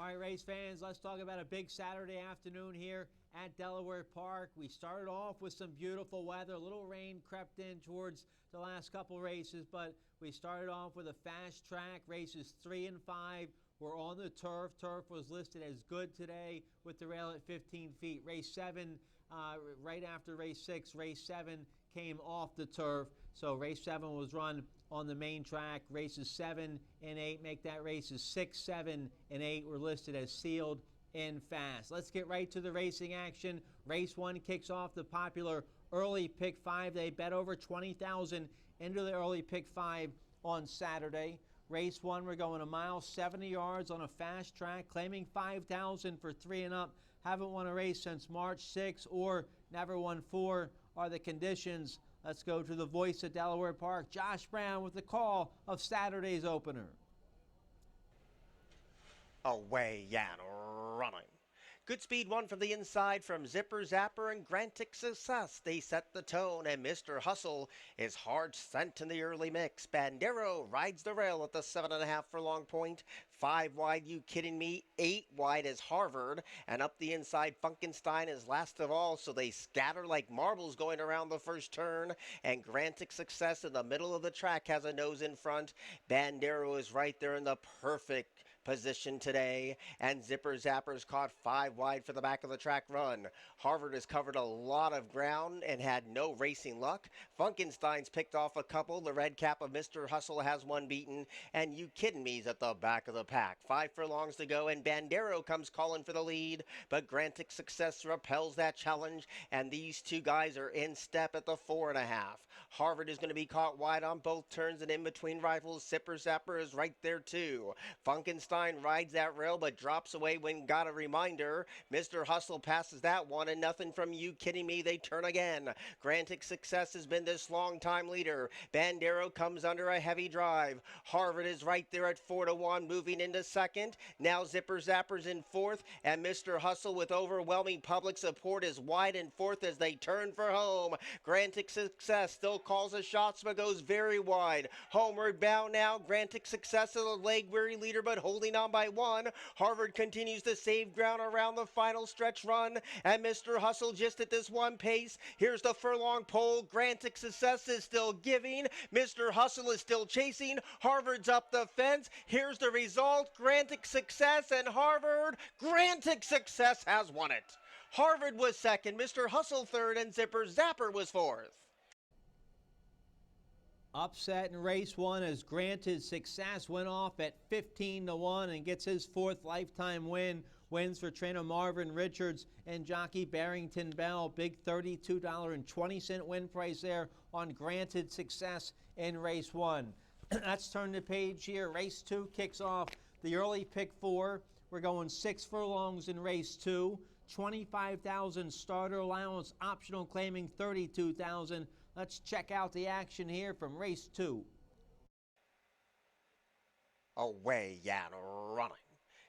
All right, race fans, let's talk about a big Saturday afternoon here at Delaware Park. We started off with some beautiful weather. A little rain crept in towards the last couple races, but we started off with a fast track. Races 3 and 5 were on the turf. Turf was listed as good today with the rail at 15 feet. Race 7, right after race 6, race 7 came off the turf. So race 7 was run on the main track. Races 7 and 8 make that. Races 6, 7, and 8 were listed as sealed and fast. Let's get right to the racing action. Race 1 kicks off the popular early pick 5. They bet over 20,000 into the early pick 5 on Saturday. Race 1, we're going a mile 70 yards on a fast track, claiming 5,000 for 3 and up. Haven't won a race since March 6 or never won 4 are the conditions. Let's go to the voice at Delaware Park, Josh Brown, with the call of Saturday's opener. Away and running. Good speed one from the inside from Zipper Zapper and Grantic Success. They set the tone, and Mr. Hustle is hard sent in the early mix. Bandero rides the rail at the 7.5 furlong point. 5 wide, you kidding me? 8 wide is Harvard, and up the inside, Funkenstein is last of all, so they scatter like marbles going around the first turn, and Grantic Success in the middle of the track has a nose in front. Bandero is right there in the perfect position today, and Zipper Zapper's caught 5 wide for the back of the track run. Harvard has covered a lot of ground and had no racing luck. Funkenstein's picked off a couple. The red cap of Mr. Hustle has one beaten, and You Kiddin' Me's at the back of the pack. 5 furlongs to go, and Bandero comes calling for the lead, but Grantic Success repels that challenge, and these two guys are in step at the 4.5. Harvard is going to be caught wide on both turns and in between rifles. Zipper Zapper is right there too. Funkenstein rides that rail but drops away when got a reminder. Mr. Hustle passes that one, and nothing from You Kidding Me. They turn again. Grantic Success has been this long time leader. Bandero comes under a heavy drive. Harvard is right there at 4-1, moving into second. Now Zipper Zapper's in fourth, and Mr. Hustle with overwhelming public support is wide in fourth as they turn for home. Grantic Success still calls the shots but goes very wide. Homeward bound now. Grantic Success is a leg weary leader but holding on by 1. Harvard continues to save ground around the final stretch run, and Mr. Hustle just at this one pace. Here's the furlong pole. Grantic Success is still giving. Mr. Hustle is still chasing. Harvard's up the fence. Here's the result. Grantic Success and Harvard. Grantic Success has won it. Harvard was second, Mr. Hustle third, and Zipper Zapper was fourth. Upset in race 1 as Granted Success went off at 15-1 and gets his 4th lifetime win. Wins for trainer Marvin Richards and jockey Barrington Bell. Big $32.20 win price there on Granted Success in race 1. Let's turn the page here. Race 2 kicks off the early pick 4. We're going 6 furlongs in race 2. 25,000 starter allowance, optional claiming 32,000. Let's check out the action here from race 2. Away and running.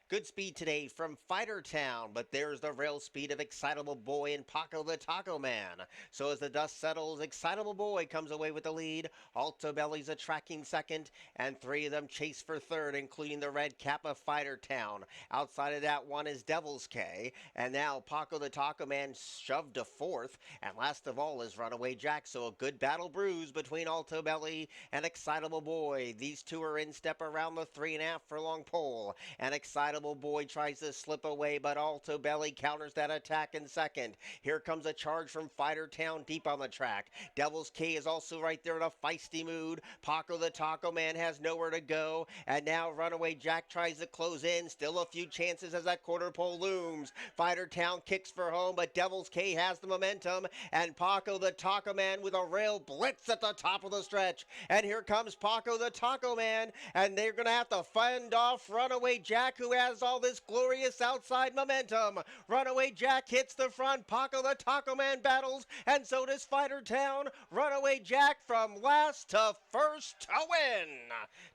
Good speed today from Fighter Town, but there's the rail speed of Excitable Boy and Paco the Taco Man. So as the dust settles, Excitable Boy comes away with the lead. Alto Belly's a tracking second, and 3 of them chase for third, including the red cap of Fighter Town. Outside of that one is Devil's K, and now Paco the Taco Man shoved to fourth, and last of all is Runaway Jack. So a good battle brews between Alto Belly and Excitable Boy. These two are in step around the 3.5 furlong pole, and Excitable Boy tries to slip away, but Alto Belly counters that attack in second. Here comes a charge from Fighter Town deep on the track. Devil's K is also right there in a feisty mood. Paco the Taco Man has nowhere to go, and now Runaway Jack tries to close in. Still a few chances as that quarter pole looms. Fighter Town kicks for home, but Devil's K has the momentum, and Paco the Taco Man with a rail blitz at the top of the stretch. And here comes Paco the Taco Man, and they're going to have to fend off Runaway Jack, who has all this glorious outside momentum. Runaway Jack hits the front. Paco the Taco Man battles, and so does Fighter Town. Runaway Jack from last to first to win,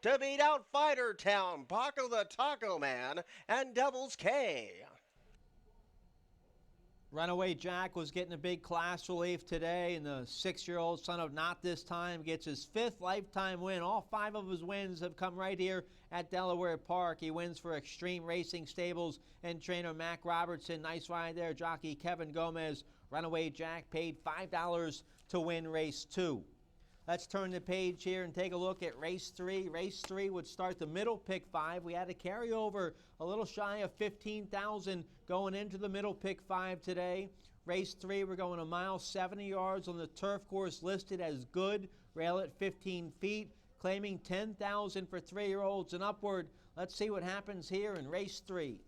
to beat out Fighter Town, Paco the Taco Man, and Devil's K. Runaway Jack was getting a big class relief today, and the 6-year-old son of Not This Time gets his 5th lifetime win. All 5 of his wins have come right here at Delaware Park. He wins for Extreme Racing Stables and trainer Mac Robertson. Nice ride there, jockey Kevin Gomez. Runaway Jack paid $5 to win race 2. Let's turn the page here and take a look at race 3. Race 3 would start the middle pick 5. We had a carryover a little shy of 15,000 going into the middle pick 5 today. Race 3, we're going a mile 70 yards on the turf course listed as good. Rail at 15 feet, claiming 10,000 for 3-year-olds and upward. Let's see what happens here in race 3.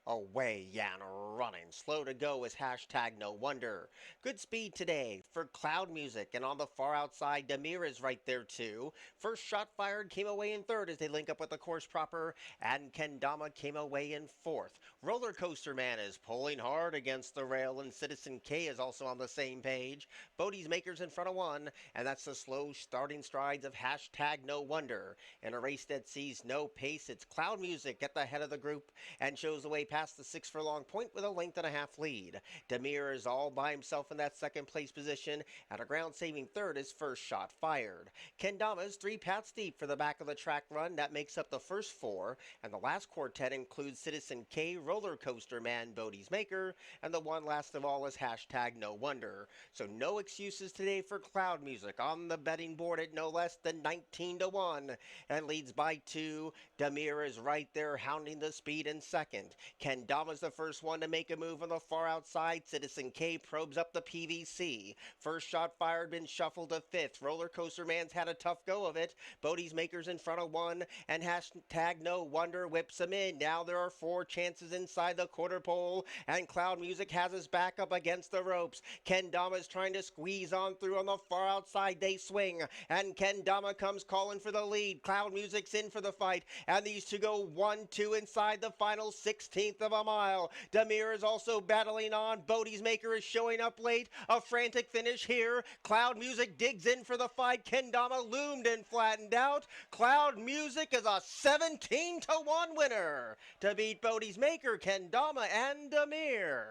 Away and running. Slow to go is hashtag no wonder. Good speed today for Cloud Music, and on the far outside, Demir is right there too. First shot fired came away in 3rd as they link up with the course proper, and Kendama came away in 4th. Roller Coaster Man is pulling hard against the rail, and Citizen K is also on the same page. Bodie's Maker's in front of 1, and that's the slow starting strides of hashtag no wonder. In a race that sees no pace, it's Cloud Music at the head of the group and shows the way past the 6 furlong point with a length and a half lead. Demir is all by himself in that 2nd place position, and a ground-saving 3rd is First Shot Fired. Kendama's 3 Pats deep for the back of the track run. That makes up the first 4, and the last quartet includes Citizen K, Roller Coaster Man, Bodie's Maker, and the one last of all is hashtag no wonder. So no excuses today for Cloud Music on the betting board at no less than 19-1, and leads by 2. Demir is right there hounding the speed in 2nd. Kendama's the first one to make a move on the far outside. Citizen K probes up the PVC. First Shot Fired been shuffled to 5th. Roller Coaster Man's had a tough go of it. Bodie's Maker's in front of 1, and hashtag no wonder whips him in. Now there are 4 chances inside the quarter pole, and Cloud Music has his back up against the ropes. Kendama's trying to squeeze on through on the far outside. They swing, and Kendama comes calling for the lead. Cloud Music's in for the fight, and these two go 1-2 inside the final 16th of a mile. Demir is also battling on. Bodie's Maker is showing up late. A frantic finish here. Cloud Music digs in for the fight. Kendama loomed and flattened out. Cloud Music is a 17-1 winner to beat Bodie's Maker, Kendama, and Demir.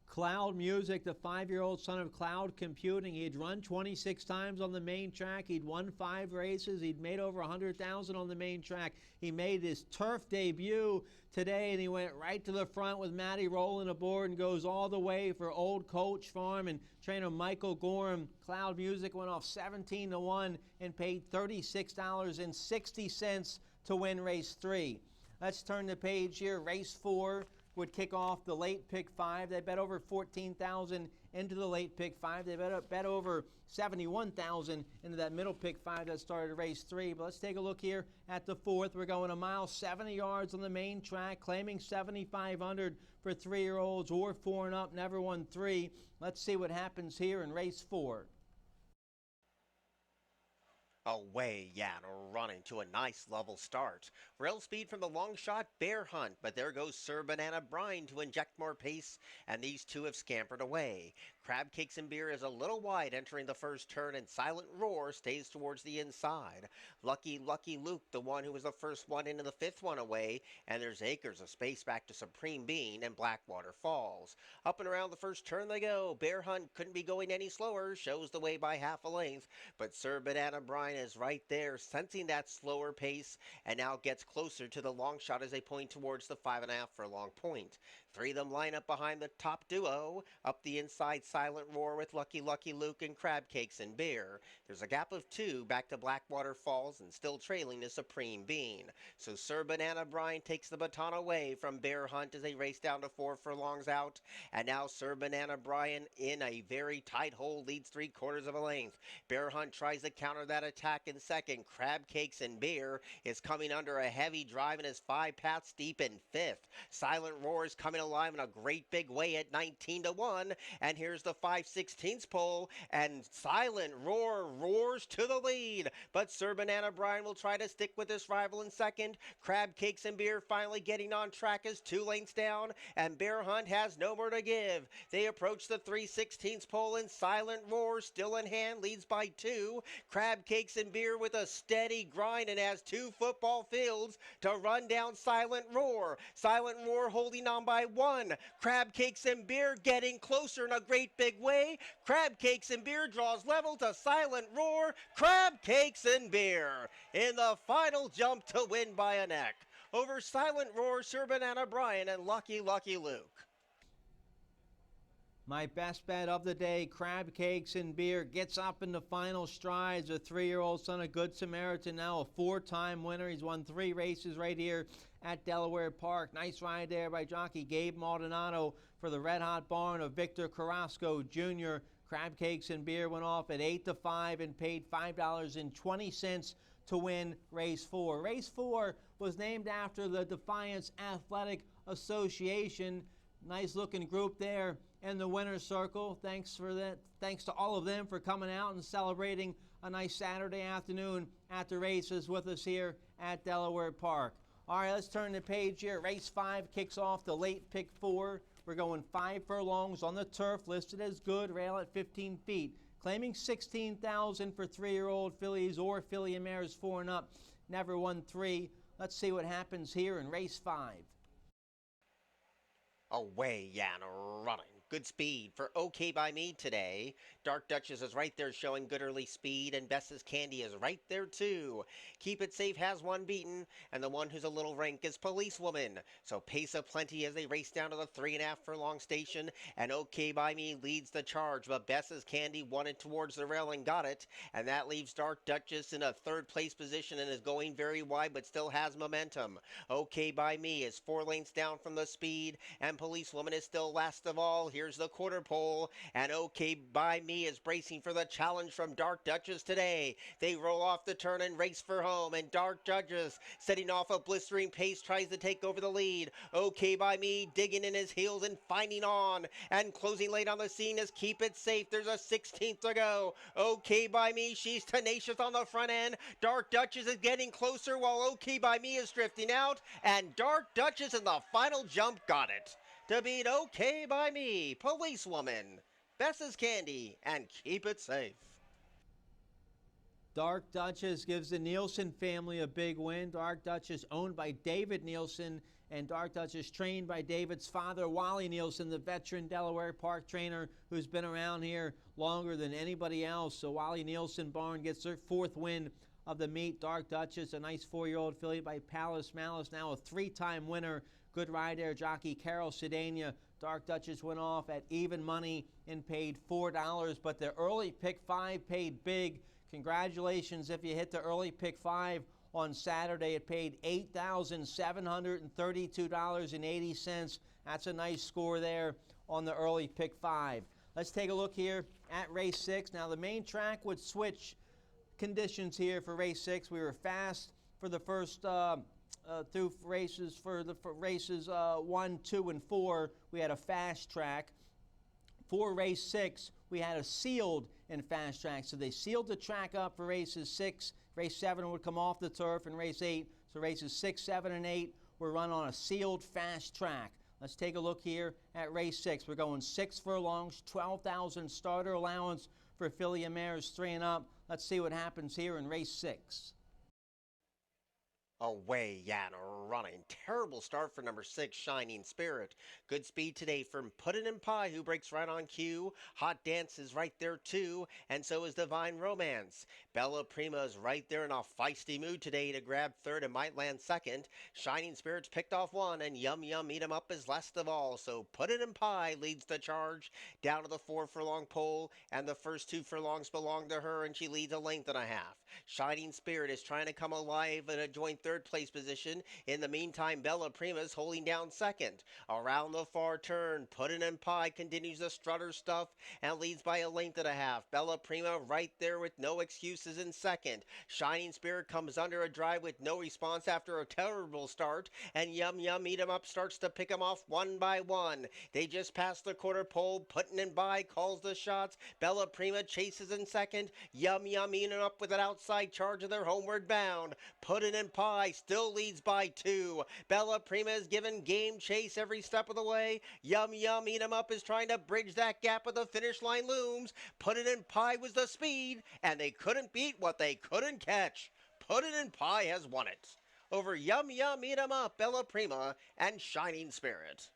Cloud Music, the 5-year-old son of Cloud Computing. He'd run 26 times on the main track. He'd won 5 races. He'd made over 100,000 on the main track. He made his turf debut today, and he went right to the front with Matty rolling aboard and goes all the way for Old Coach Farm and trainer Michael Gorham. Cloud Music went off 17-1 and paid $36.60 to win race 3. Let's turn the page here. Race 4 would kick off the late pick 5. They bet over 14,000 into the late pick 5. They bet over 71,000 into that middle pick 5 that started race 3. But let's take a look here at the 4th. We're going a mile 70 yards on the main track, claiming 7,500 for 3-year-olds or 4 and up. Never won 3. Let's see what happens here in race 4. Away and running to a nice level start. Rail speed from the long shot Bear Hunt, but there goes Sir Banana Brine to inject more pace, and these two have scampered away. Crab Cakes and Beer is a little wide entering the first turn, and Silent Roar stays towards the inside. Lucky Luke, the one who was the first one into the 5th one away, and there's acres of space back to Supreme Bean and Blackwater Falls. Up and around the first turn they go. Bear Hunt couldn't be going any slower, shows the way by half a length, but Sir Banana Brine is right there, sensing that slower pace, and now gets closer to the long shot as they point towards the 5.5 furlong point. 3 of them line up behind the top duo. Up the inside, Silent Roar with Lucky Luke and Crab Cakes and Beer. There's a gap of 2 back to Blackwater Falls and still trailing the Supreme Bean. So Sir Banana Brine takes the baton away from Bear Hunt as they race down to 4 furlongs out. And now Sir Banana Brine in a very tight hold leads 3/4 of a length. Bear Hunt tries to counter that attack in second. Crab Cakes and Beer is coming under a heavy drive and is 5 Pats deep in 5th. Silent Roar is coming alive in a great big way at 19-1. And here's the the 5/16 pole, and Silent Roar roars to the lead. But Sir Banana Brian will try to stick with his rival in second. Crab Cakes and Beer finally getting on track as 2 lanes down, and Bear Hunt has no more to give. They approach the 3/16 pole, and Silent Roar, still in hand, leads by 2. Crab Cakes and Beer with a steady grind and has 2 football fields to run down Silent Roar. Silent Roar holding on by 1. Crab Cakes and Beer getting closer in a great big way. Crab Cakes and Beer draws level to Silent Roar. Crab Cakes and Beer in the final jump to win by a neck over Silent Roar, Sir Banana Brian, and Lucky Luke. My best bet of the day, Crab Cakes and Beer, gets up in the final strides. A 3-year-old son of Good Samaritan, now a 4-time winner. He's won 3 races right here at Delaware Park. Nice ride there by jockey Gabe Maldonado for the Red Hot Barn of Victor Carrasco Jr. Crab Cakes and Beer went off at 8-5 and paid $5.20 to win race 4. Race 4 was named after the Defiance Athletic Association. Nice looking group there in the winner's circle. Thanks to all of them for coming out and celebrating a nice Saturday afternoon at the races with us here at Delaware Park. All right, let's turn the page here. Race 5 kicks off the late pick 4. We're going 5 furlongs on the turf, listed as good, rail at 15 feet. Claiming $16,000 for 3-year-old fillies or filly and mares 4 and up. Never won 3. Let's see what happens here in race 5. Away and running. Good speed for OK by Me today. Dark Duchess is right there showing good early speed, and Bess's Candy is right there too. Keep It Safe has 1 beaten, and the one who's a little rank is Policewoman. So pace of plenty as they race down to the 3.5 furlong station, and OK by Me leads the charge, but Bess's Candy won it towards the rail and got it, and that leaves Dark Duchess in a 3rd place position and is going very wide but still has momentum. OK by Me is 4 lanes down from the speed, and Policewoman is still last of all. Here's the quarter pole, and OK by Me is bracing for the challenge from Dark Duchess today. They roll off the turn and race for home, and Dark Duchess, setting off a blistering pace, tries to take over the lead. OK by Me digging in his heels and finding on, and closing late on the scene is Keep It Safe. There's a 16th to go. OK by Me, she's tenacious on the front end. Dark Duchess is getting closer while OK by Me is drifting out, and Dark Duchess in the final jump got it to beat OK by Me, Policewoman, Bess's Candy, and Keep It Safe. Dark Duchess gives the Nielsen family a big win. Dark Duchess owned by David Nielsen, and Dark Duchess trained by David's father, Wally Nielsen, the veteran Delaware Park trainer who's been around here longer than anybody else. So Wally Nielsen barn gets their 4th win of the meet. Dark Duchess, a nice 4-year-old filly by Palace Malice, now a 3-time winner. Good ride there, jockey Carol Sedania. Dark Duchess went off at even money and paid $4, but the early pick 5 paid big. Congratulations if you hit the early pick 5 on Saturday. It paid $8,732.80. That's a nice score there on the early pick 5. Let's take a look here at race 6. Now the main track would switch conditions here for race 6. We were fast for the first through races for races 1, 2, and 4. We had a fast track. For race 6, we had a sealed and fast track. So they sealed the track up for races 6. Race 7 would come off the turf, and race 8. So races 6, 7, and 8 were run on a sealed fast track. Let's take a look here at race 6. We're going 6 furlongs, 12,000 starter allowance for filly and mares 3 and up. Let's see what happens here in race 6. Away and running. Terrible start for number 6, Shining Spirit. Good speed today from Puddin' and Pie, who breaks right on cue. Hot Dance is right there too, and so is Divine Romance. Bella Prima is right there in a feisty mood today to grab 3rd and might land 2nd. Shining Spirit's picked off 1, and Yum Yum Eat 'em Up is last of all. So Puddin' and Pie leads the charge down to the 4 furlong pole, and the first 2 furlongs belong to her, and she leads a length and a half. Shining Spirit is trying to come alive in a joint 3rd place position in In the meantime, Bella Prima's holding down second. Around the far turn, Puddin' and Pie continues the strutter stuff and leads by a length and a half. Bella Prima right there with no excuses in second. Shining Spirit comes under a drive with no response after a terrible start, and Yum Yum Eat 'em Up starts to pick 'em off one by one. They just passed the quarter pole. Puddin' and Pie calls the shots. Bella Prima chases in second. Yum Yum Eat 'em Up with an outside charge of their homeward bound. Puddin' and Pie still leads by two. Bella Prima is given game chase every step of the way. Yum Yum Eat 'em Up is trying to bridge that gap, but the finish line looms. Puddin' and Pie was the speed, and they couldn't beat what they couldn't catch. Puddin' and Pie has won it over Yum Yum Eat 'em Up, Bella Prima, and Shining Spirit.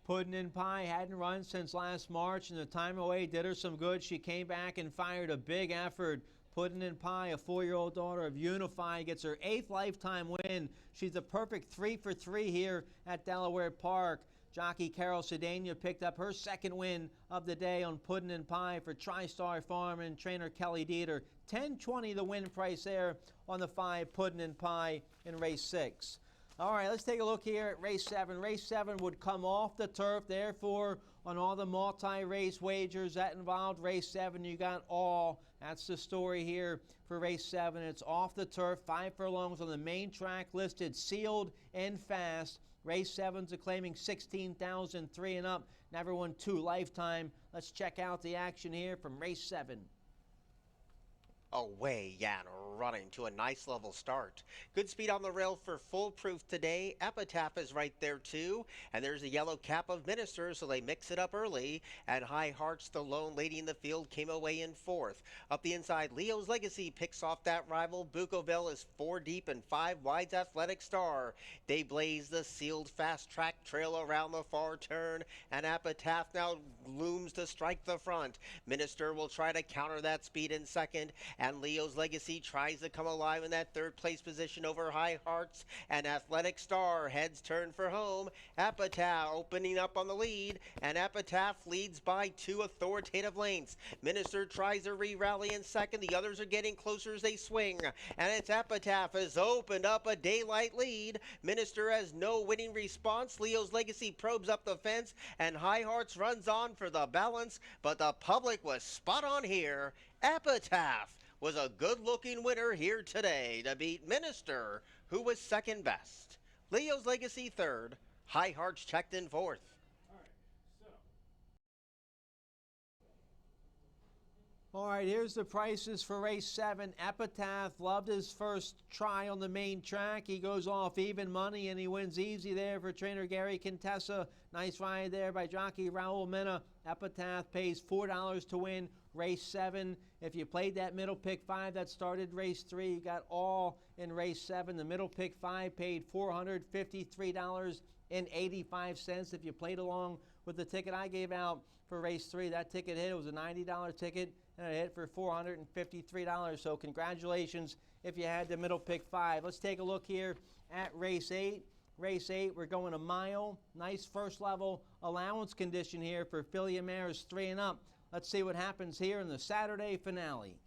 Puddin' and Pie hadn't run since last March, and the time away did her some good. She came back and fired a big effort. Puddin' and Pie, a 4-year-old daughter of Unify, gets her 8th lifetime win. She's a perfect 3 for 3 here at Delaware Park. Jockey Carol Sedania picked up her 2nd win of the day on Puddin' and Pie for TriStar Farm and trainer Kelly Dieter. $10.20 the win price there on the 5 Puddin' and Pie in race 6. All right, let's take a look here at race 7. Race 7 would come off the turf. Therefore, on all the multi-race wagers that involved race 7, you got all. That's the story here for race 7. It's off the turf, 5 furlongs on the main track, listed sealed and fast. Race 7's claiming 16,003 and up. Never won 2 lifetime. Let's check out the action here from race 7. Away and running to a nice level start. Good speed on the rail for Foolproof today. Epitaph is right there too. And there's the yellow cap of Minister, so they mix it up early. And High Hearts, the lone lady in the field, came away in 4th. Up the inside, Leo's Legacy picks off that rival. Bucoville is 4 deep and 5 wide's Athletic Star. They blaze the sealed fast track trail around the far turn. And Epitaph now looms to strike the front. Minister will try to counter that speed in second. And Leo's Legacy tries to come alive in that 3rd place position over High Hearts. And Athletic Star heads turn for home. Epitaph opening up on the lead. And Epitaph leads by 2 authoritative lengths. Minister tries to re-rally in second. The others are getting closer as they swing. And it's Epitaph has opened up a daylight lead. Minister has no winning response. Leo's Legacy probes up the fence. And High Hearts runs on for the balance. But the public was spot on here. Epitaph was a good-looking winner here today to beat Minister, who was 2nd best. Leo's Legacy 3rd. High Hearts checked in 4th. All right, here's the prices for race 7. Epitaph loved his first try on the main track. He goes off even money, and he wins easy there for trainer Gary Contessa. Nice ride there by jockey Raul Mena. Epitaph pays $4 to win race 7. If you played that middle pick 5 that started race 3, you got all in race 7. The middle pick 5 paid $453.85. If you played along with the ticket I gave out for race 3, that ticket hit. It was a $90 ticket, and it hit for $453. So congratulations if you had the middle pick 5. Let's take a look here at race 8. Race 8, we're going a mile. Nice first level allowance condition here for filly mares 3 and up. Let's see what happens here in the Saturday finale.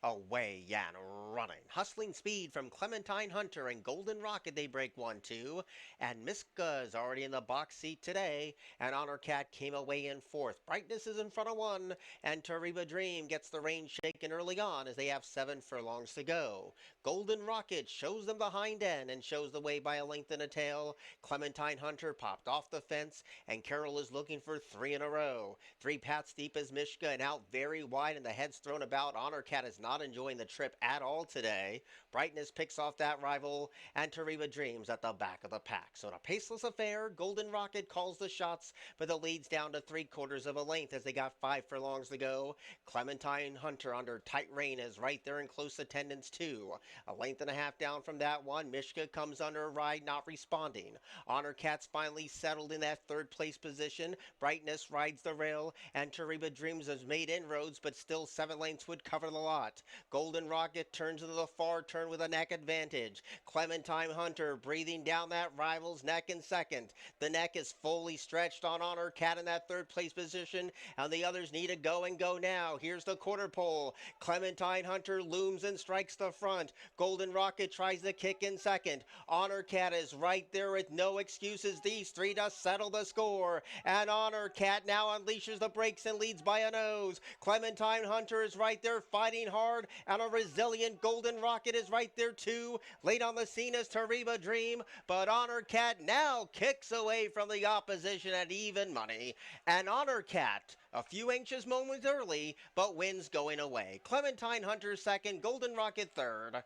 Away and running. Hustling speed from Clementine Hunter and Golden Rocket. They break 1-2. And Miska is already in the box seat today. And Honor Cat came away in 4th. Brightness is in front of 1. And Tariba Dream gets the reins shaken early on as they have 7 furlongs to go. Golden Rocket shows them the hind end and shows the way by a length and a tail. Clementine Hunter popped off the fence. And Carol is looking for 3 in a row. 3 Pats deep as Mishka and out very wide, and the head's thrown about. Honor Cat is not enjoying the trip at all today. Brightness picks off that rival, and Tariba Dreams at the back of the pack. So in a paceless affair, Golden Rocket calls the shots, but the lead's down to 3/4 of a length as they got 5 furlongs to go. Clementine Hunter under tight rein is right there in close attendance too. A length and a half down from that one. Mishka comes under a ride, not responding. Honor Cat's finally settled in that 3rd place position. Brightness rides the rail, and Tariba Dreams has made inroads, but still 7 lengths would cover the lot. Golden Rocket turns into the far turn with a neck advantage. Clementine Hunter breathing down that rival's neck in second. The neck is fully stretched on Honor Cat in that third place position, and the others need to go and go now. Here's the quarter pole. Clementine Hunter looms and strikes the front. Golden Rocket tries to kick in second. Honor Cat is right there with no excuses. These three to settle the score. And Honor Cat now unleashes the brakes and leads by a nose. Clementine Hunter is right there fighting hard, and a resilient Golden Rocket is right there too. Late on the scene is Tariba Dream, but Honor Cat now kicks away from the opposition at even money. And Honor Cat, a few anxious moments early, but wins going away. Clementine Hunter second, Golden Rocket third,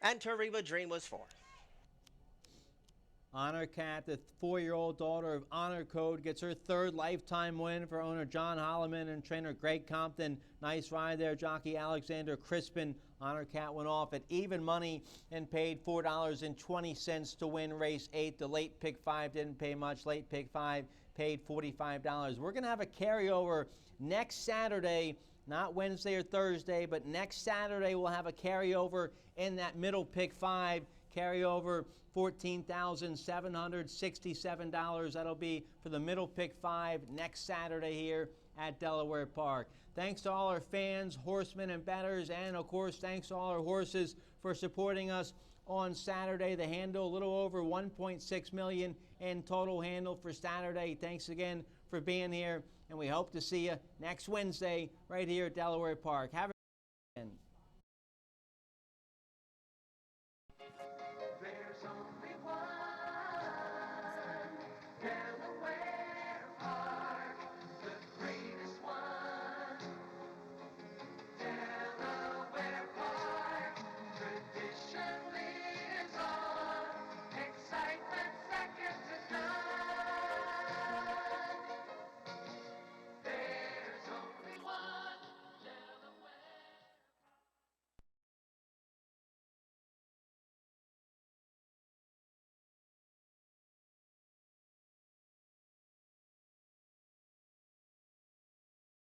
and Tariba Dream was fourth. Honor Cat, the 4-year-old daughter of Honor Code, gets her third lifetime win for owner John Holloman and trainer Greg Compton. Nice ride there, jockey Alexander Crispin. Honor Cat went off at even money and paid $4.20 to win race 8. The late pick 5 didn't pay much. Late pick 5 paid $45. We're going to have a carryover next Saturday, not Wednesday or Thursday, but next Saturday we'll have a carryover in that middle pick 5. Carryover $14,767. That'll be for the middle pick 5 next Saturday here at Delaware Park. Thanks to all our fans, horsemen, and bettors, and of course thanks to all our horses for supporting us on Saturday. The handle, a little over 1.6 million in total handle for Saturday. Thanks again for being here, and we hope to see you next Wednesday right here at Delaware Park. Have a